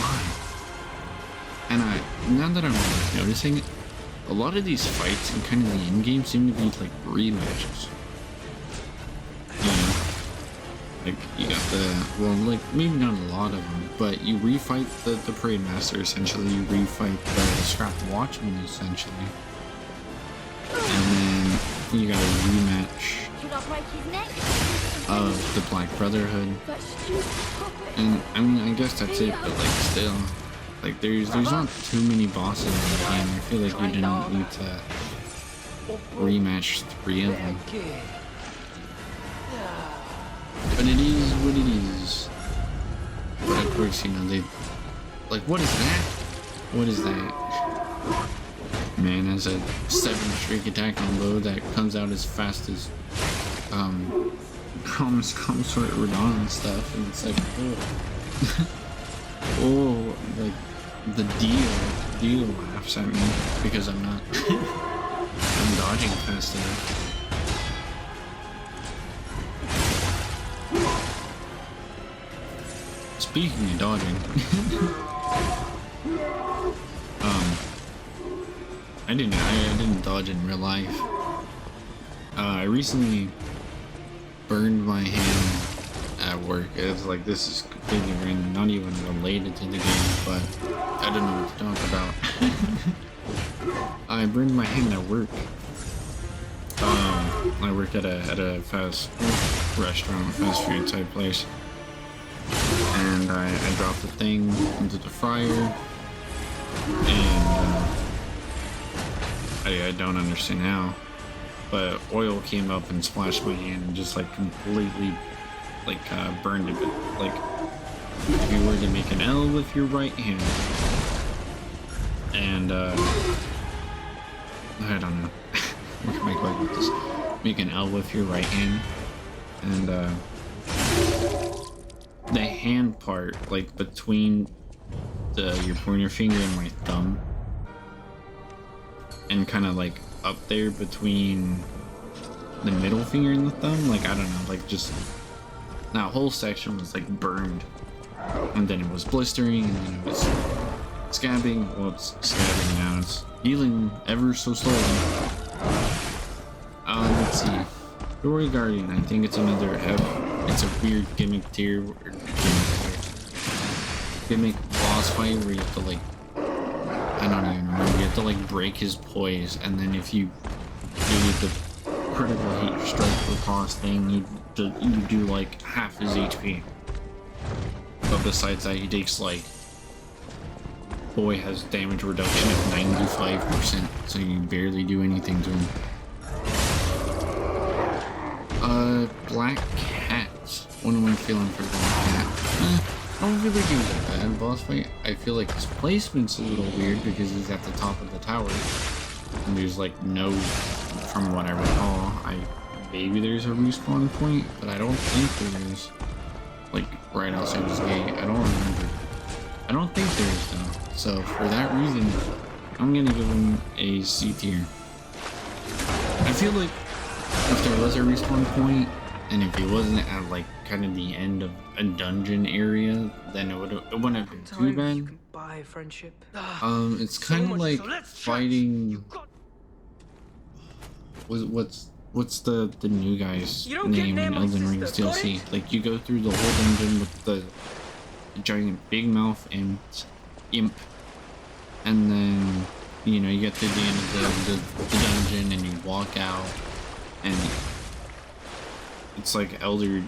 why? And now that I'm noticing it, a lot of these fights and kind of the end game seem to be like rematches. You know? Like, you got like, maybe not a lot of them, but you refight the Parade Master, essentially. You refight the Scrap Watchman, essentially. And then you got a rematch of the Black Brotherhood. And, I mean, I guess that's it, but, like, still. Like, there's not too many bosses in the game. I feel like you didn't need to rematch 3 of them. But it is what it is. But of course, you know, they... Like, what is that? What is that? Man, that's a 7-streak attack combo that comes out as fast as, Promise Consort Radon and stuff, and it's like, oh. Oh, like, the deal laughs at me, because I'm not... I'm dodging fast enough. Speaking of dodging, I didn't dodge in real life. I recently burned my hand at work. It's like, this is completely random, not even related to the game, but I don't know what to talk about. I burned my hand at work. I work at a fast restaurant, fast food type place. And I dropped the thing into the fryer, and I don't understand how, but oil came up and splashed my hand and just like completely like burned it. Like, if you were to make an L with your right hand, and I don't know, what can I go with this? Make an L with your right hand, and the hand part, like between your pointer finger and my thumb, and kind of like up there between the middle finger and the thumb, like, I don't know, like, just that whole section was like burned, and then it was blistering, and then it was scabbing. Well, it's scabbing now, it's healing ever so slowly. Let's see, Dory Guardian, I think it's another F. It's a weird gimmick tier, gimmick boss boss fight where you have to like, I don't even remember, you have to like break his poise, and then if you do the critical hit strike for boss thing, you do like half his HP. But besides that, he takes like, boy has damage reduction of 95%, so you barely do anything to him. Black Cat. What am I feeling for Black Cat? I don't feel like he was a bad boss fight. I feel like his placement's a little weird because he's at the top of the tower. And there's like no, from what I recall, maybe there's a respawn point, but I don't think there is. Like right outside his gate. I don't remember. I don't think there is though. So for that reason, I'm gonna give him a C tier. I feel like if there was a respawn point, and if he wasn't at like kind of the end of a dungeon area, then it wouldn't have been too bad. You can buy friendship. It's kind of like fighting. What's the new guy's name in Elden Ring's DLC? Like you go through the whole dungeon with the giant big mouth imp, and then you know you get to the end of the dungeon and you walk out, and it's like Elder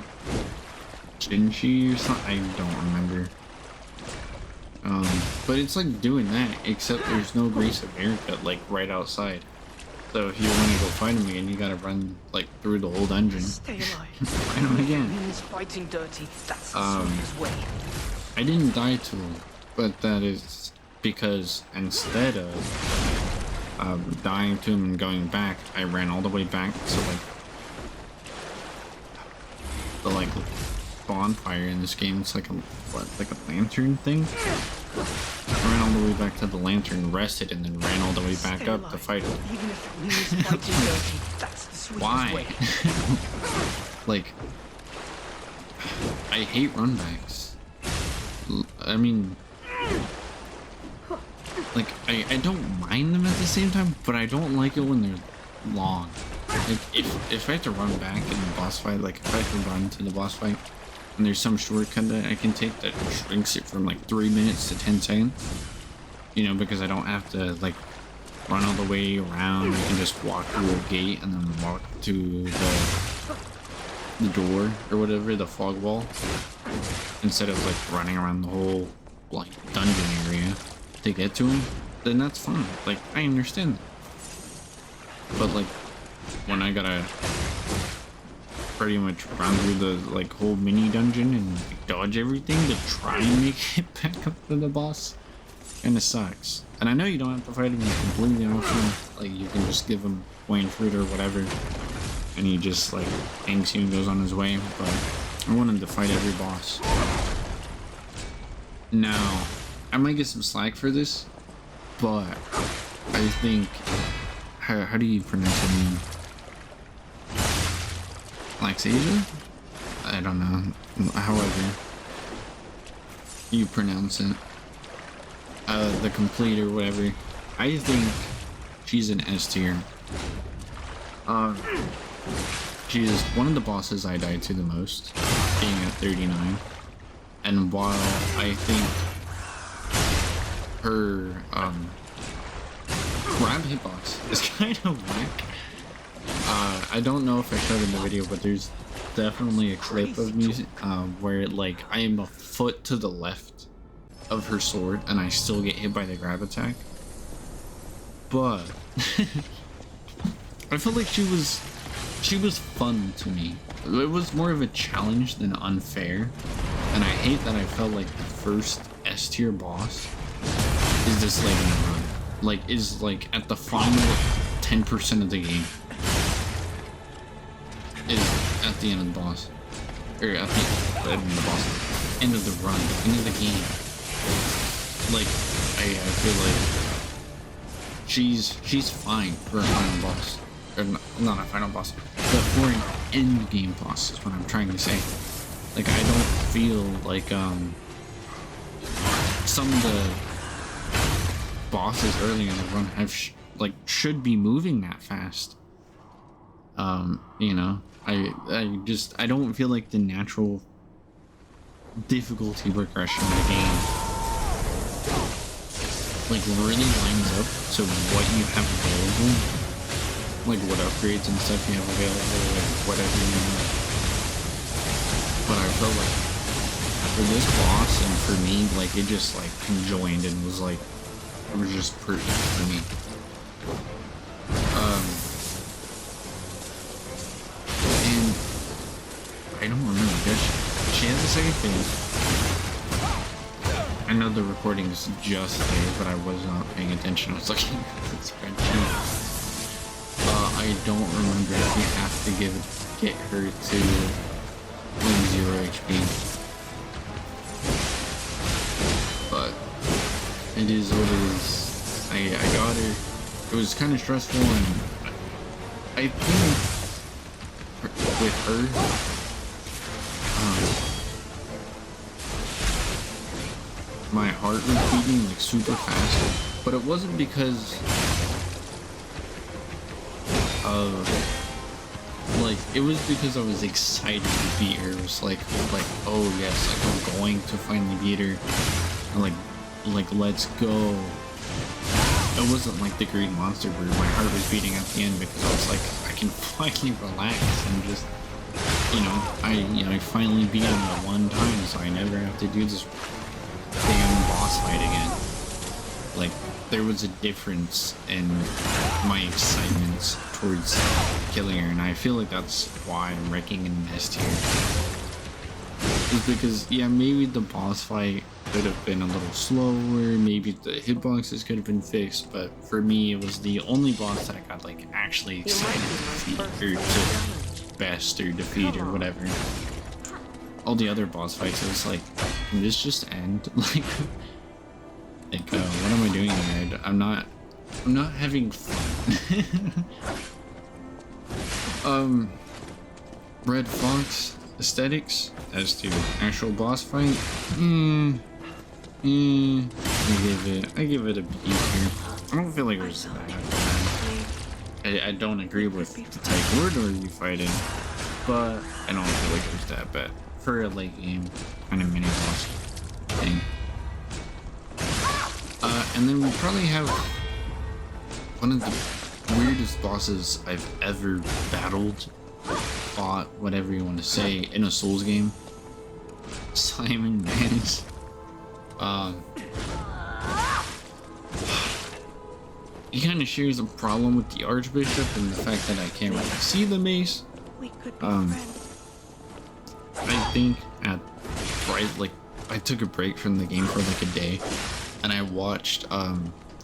Jinchi or something. I don't remember. But it's like doing that, except there's no Grace of America like right outside. So if you want to go fight him again, you gotta run like through the whole dungeon. Stay alive. Fight him again. Fighting dirty. That's the sweetest way. I didn't die to him, but that is because instead of dying to him and going back, I ran all the way back to like the bonfire in this game. It's like a lantern thing. I ran all the way back to the lantern, rested, and then ran all the way back up to fight him. Even if it means fighting dirty, that's the sweetest Why? way. Like, I hate runbacks. I mean, like, I don't mind them at the same time, but I don't like it when they're long. Like, if I have to run back in the boss fight, like, if I have to run to the boss fight, and there's some shortcut that I can take that shrinks it from, like, 3 minutes to 10 seconds, you know, because I don't have to, like, run all the way around. I can just walk through a gate and then walk to the door or whatever, the fog wall, instead of like running around the whole like dungeon area to get to him. Then that's fine. Like I understand that. But like when I gotta pretty much run through the like whole mini dungeon and like, dodge everything to try and make it back up to the boss, kinda sucks. And I know you don't have to fight him completely often. Like you can just give him Wayne fruit or whatever, and he just like thanks you and goes on his way. But I want him to fight every boss. Now, I might get some slack for this, but I think how do you pronounce her name? Laxasia? I don't know. However you pronounce it. The complete or whatever. I think she's an S tier. She is one of the bosses I died to the most, being at 39. And while I think her grab hitbox is kind of whack, I don't know if I showed in the video, but there's definitely a clip of me where like I am a foot to the left of her sword and I still get hit by the grab attack. But I felt like she was fun to me. It was more of a challenge than unfair. And I hate that I felt like the first S tier boss is this late in the run. Like is like at the final 10% of the game. Is at the end of the boss. Or at the end of the boss. End of the run. End of the game. Like I feel like she's fine for a final boss. Or not a final boss, but for an end game boss is what I'm trying to say. Like I don't feel like some of the bosses early in the run have should be moving that fast. You know, I don't feel like the natural difficulty progression of the game like really lines up to what you have available, like what upgrades and stuff you have available, like whatever you want. But I felt like for this boss and for me, like it just like conjoined and was like it was just perfect for me. And I don't remember. She has a second phase. I know the recording is just there, but I was not paying attention. I was looking at the spreadsheet. I don't remember if you have to get her to like 0 HP. But it is what it is. I got her. It was kind of stressful, and I think with her, my heart was beating like super fast, but it wasn't because of like, it was because I was excited to beat her. It was like oh yes, like I'm going to finally beat her, and like let's go. It wasn't like the Green Monster where my heart was beating at the end, because I was like, I can finally relax and just, I finally beat him the one time, so I never have to do this damn boss fight again. Like, there was a difference in my excitement towards killing her, and I feel like that's why I'm wrecking and missed here. Is because, yeah, maybe the boss fight could have been a little slower, maybe the hitboxes could have been fixed, but for me it was the only boss that I got like actually excited to defeat, or to best or defeat or whatever. All the other boss fights, it was like, can this just end? Like what am I doing here? I'm not having fun. Red Fox aesthetics as to actual boss fight. I give it a B here. I don't feel like it was bad. I don't agree with the type order you fight in, but I don't feel like it was that bad for a late game kind of mini boss thing. And then we probably have one of the weirdest bosses I've ever battled, fought, whatever you want to say, in a Souls game. Simon Manus. He kind of shares a problem with the Archbishop and the fact that I can't really see the mace. We could be friends. I think I took a break from the game for like a day, and I watched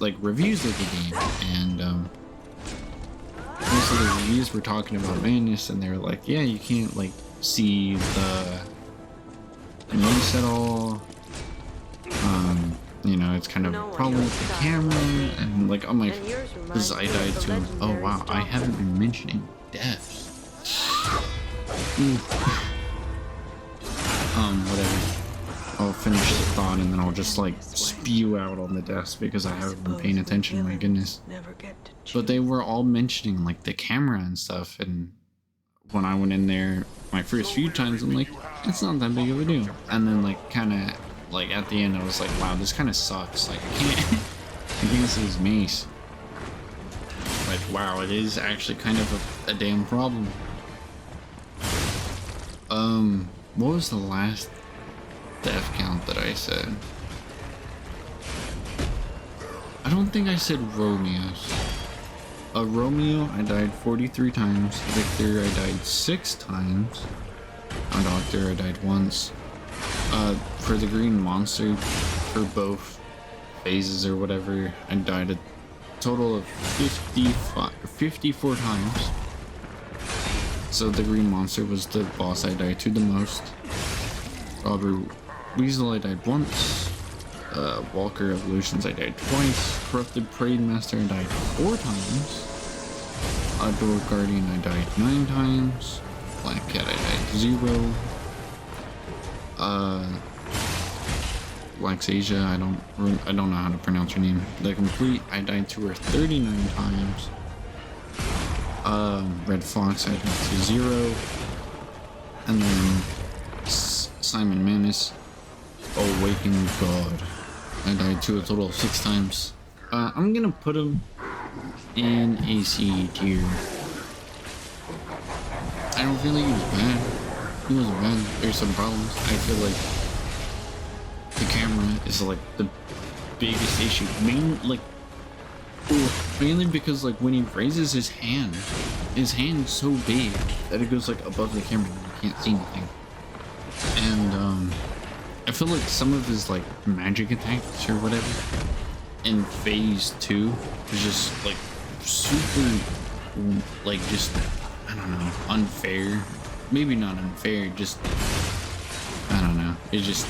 like reviews of the game, and most of the reviews were talking about Manus, and they were like, yeah, you can't like see the mace at all. It's kind of a problem with the camera, and like, I'm like, because I died to him. Oh wow, I haven't been mentioning deaths. Whatever. I'll finish the thought and then I'll just like spew out on the deaths because I haven't been paying attention, my goodness. But they were all mentioning like the camera and stuff, and when I went in there my first few times, I'm like, it's not that big of a deal. And then like kind of like at the end I was like, wow, this kind of sucks. Like I can't see his mace. Like wow, it is actually kind of a damn problem. What was the last death count that I said? I don't think I said Romeo's. Romeo, I died 43 times. Victor, I died 6 times. On Doctor, I died once. For the Green Monster, for both phases or whatever, I died a total of 54 times. So the Green Monster was the boss I died to the most. Robert Weasel, I died once. Walker Evolutions, I died twice. Corrupted Parade Master, I died 4 times. Outdoor Guardian, I died 9 times. Black Cat, I died 0. Laxasia, I don't know how to pronounce your name. The Complete, I died to her 39 times. Red Fox, I died to 0. And then Simon Manus, Awakened God. I died to a total of 6 times. I'm gonna put him in a C tier. I don't feel like he was bad. He wasn't bad. There's some problems. I feel like the camera is like the biggest issue. Mainly because like when he raises his hand's so big that it goes like above the camera and you can't see anything. And I feel like some of his like magic attacks or whatever in phase 2 is just like super like just, I don't know, unfair. Maybe not unfair, just I don't know. It just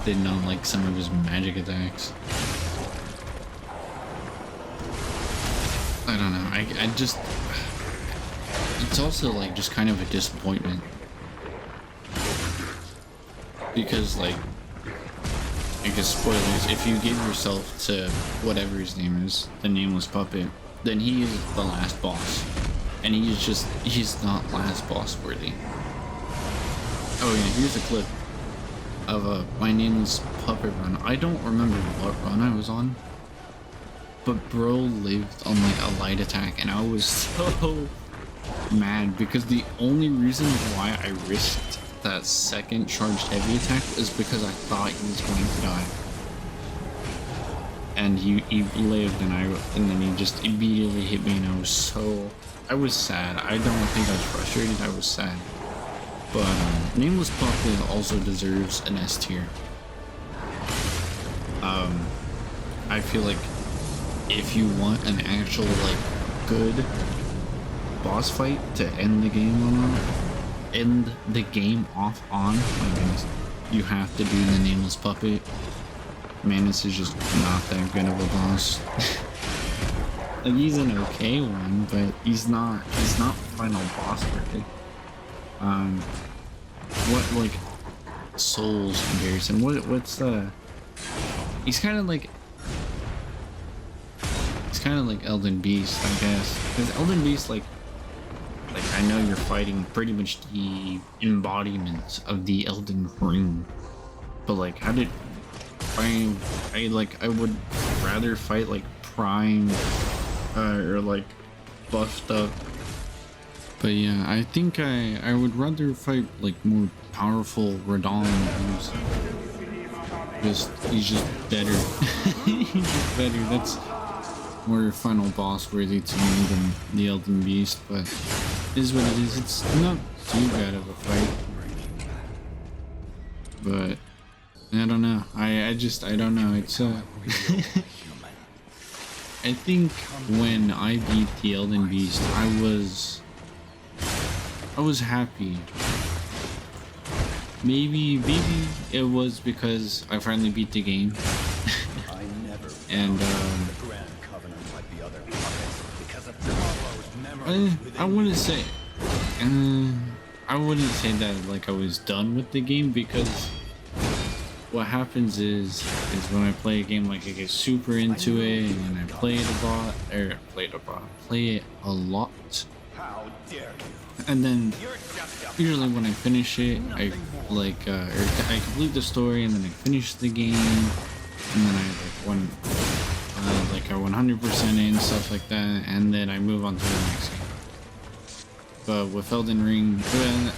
didn't know like some of his magic attacks. I don't know. I just, it's also like just kind of a disappointment because like, I guess spoilers, if you give yourself to whatever his name is, the nameless puppet, then he is the last boss, and he's not last boss worthy. Oh yeah, here's a clip of my nameless puppet run. I don't remember what run I was on, but bro lived on like a light attack, and I was so mad because the only reason why I risked that second charged heavy attack is because I thought he was going to die. And he lived, and then he just immediately hit me, and I was sad. I don't think I was frustrated, I was sad. But Nameless Puppet also deserves an S tier. I feel like if you want an actual like good boss fight to end the game off on, my goodness, you have to do the Nameless Puppet. Manus is just not that good of a boss. Like, he's an okay one, but he's not final boss worthy. What like Souls comparison? What's he's kind of like Elden Beast, I guess. Because Elden Beast, like I know you're fighting pretty much the embodiment of the Elden Ring, but like how did I would rather fight like Prime or like buffed up. But yeah, I think I would rather fight like more powerful Radahn, he's just better. He's just better. That's more final boss worthy to me than the Elden Beast, but it is what it is. It's not too bad of a fight. But I don't know. I don't know. It's I think when I beat the Elden Beast, I was happy. Maybe it was because I finally beat the game. And I wouldn't say that like I was done with the game, because what happens is when I play a game, like I get super into it and I play it a lot, and then usually when I finish it, I complete the story, and then I finish the game, and then I like 100% in, stuff like that, and then I move on to the next game. But with Elden Ring,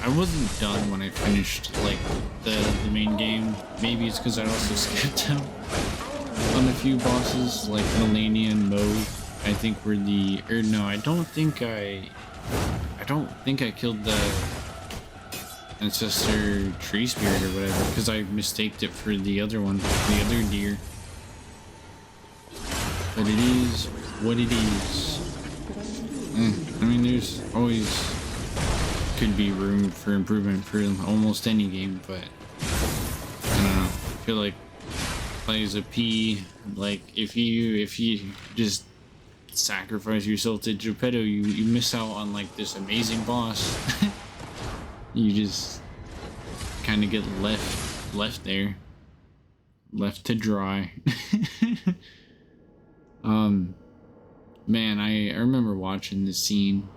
I wasn't done when I finished like the main game. Maybe it's because I also skipped out on a few bosses, like Melania and Mode. I think were I don't think I killed the Ancestor Tree Spirit or whatever, because I mistaked it for the other one, the other deer. But it is what it is. I mean, there's always could be room for improvement for almost any game, but I don't know. I feel like plays a P. Like if you just sacrifice yourself to Geppetto, you miss out on like this amazing boss. You just kind of get left there, left to dry. Man, I remember watching this scene.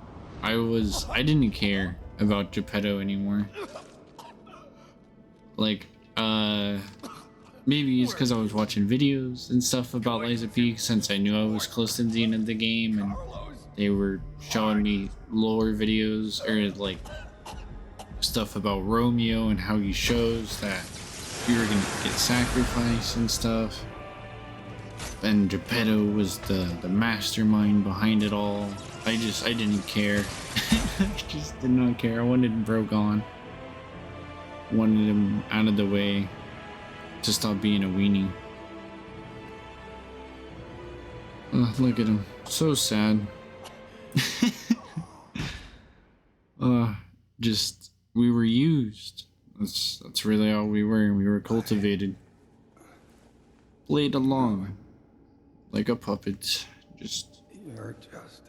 I didn't care about Geppetto anymore. Like, maybe it's because I was watching videos and stuff about Lies of P since I knew I was close to the end of the game and they were showing me lore videos or like stuff about Romeo and how he shows that you were gonna get sacrificed and stuff. And Geppetto was the mastermind behind it all. I didn't care. I just did not care. I wanted Bro gone. Wanted him out of the way to stop being a weenie. Look at him. So sad. Just we were used. That's really all we were. We were cultivated. Played along like a puppet. Just You're just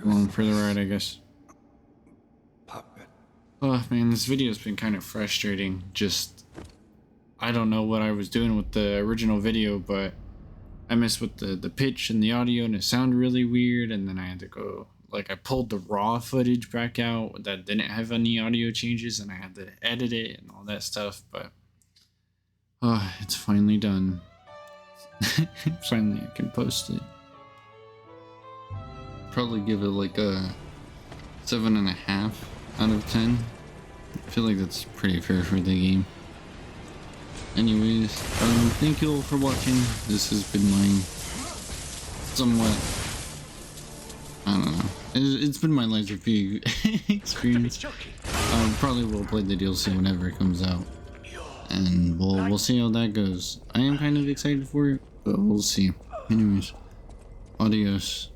along for the ride, I guess. puppet. Oh man, this video's been kind of frustrating. Just I don't know what I was doing with the original video, but I messed with the pitch and the audio and it sounded really weird, and then I had to go like I pulled the raw footage back out that didn't have any audio changes and I had to edit it and all that stuff, but it's finally done. Finally I can post it. Probably give it like a 7.5 out of 10. I feel like that's pretty fair for the game. Anyways, thank you all for watching. This has been my somewhat, I don't know, it's been my Lies of P experience. Probably will play the DLC whenever it comes out, and we'll see how that goes. I am kind of excited for it, but we'll see. Anyways, adios.